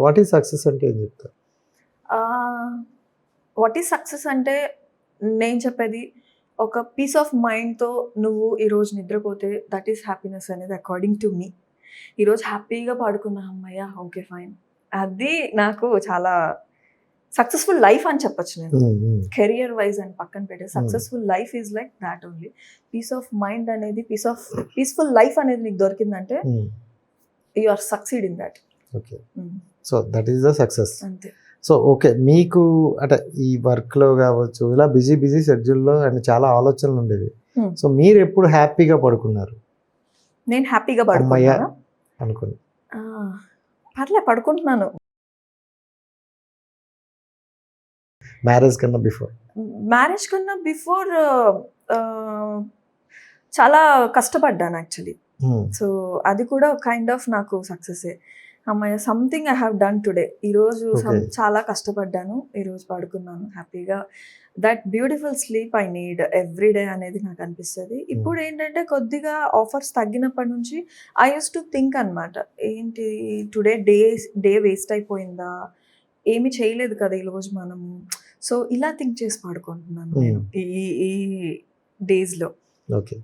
What is success అంటే ఏం చెప్తారు? వాట్ ఈస్ సక్సెస్ అంటే నేను చెప్పేది ఒక పీస్ ఆఫ్ మైండ్తో నువ్వు ఈరోజు నిద్రపోతే దట్ ఈస్ హ్యాపీనెస్ అనేది అకార్డింగ్ టు మీ. ఈరోజు హ్యాపీగా పడుకున్నా అమ్మయ్య ఓకే ఫైన్, అది నాకు చాలా సక్సెస్ఫుల్ లైఫ్ అని చెప్పొచ్చు నేను. కెరియర్ వైజ్ అని పక్కన పెట్టే successful life is like that only. Peace of mind అనేది పీస్ఫుల్ లైఫ్ అనేది నీకు దొరికిందంటే you are succeed in that. Okay, so that is the success. అంతే. సో ఓకే, మీకు అంటే ఈ వర్క్లో కావచ్చు, ఇలా బిజీ షెడ్యూల్లో అండ్ చాలా ఆలోచనలు ఉండేవి. సో మీరు ఎప్పుడు హ్యాపీగా పడుకున్నారు? నేను హ్యాపీగా అమ్మయ్య పడుకున్నాను అనుకుని. పడుకుంటున్నాను. మ్యారేజ్ కన్నా బిఫోర్? మ్యారేజ్ కన్నా బిఫోర్ చాలా కష్టపడ్డాను యాక్చువల్లీ. సో అది కూడా కైండ్ ఆఫ్ నాకు సక్సెసే. అమ్మాయి something I have done today. ఈరోజు Okay. చాలా కష్టపడ్డాను, ఈరోజు పడుకున్నాను హ్యాపీగా. That beautiful sleep I need every day అనేది నాకు అనిపిస్తుంది. ఇప్పుడు ఏంటంటే కొద్దిగా ఆఫర్స్ తగ్గినప్పటి నుంచి ఐ యూస్ టు థింక్ అనమాట, ఏంటి టుడే డే వేస్ట్ అయిపోయిందా, ఏమి చేయలేదు కదా ఈరోజు మనము. సో ఇలా థింక్ చేసి పడుకుంటున్నాను నేను ఈ డేస్లో. ఓకే,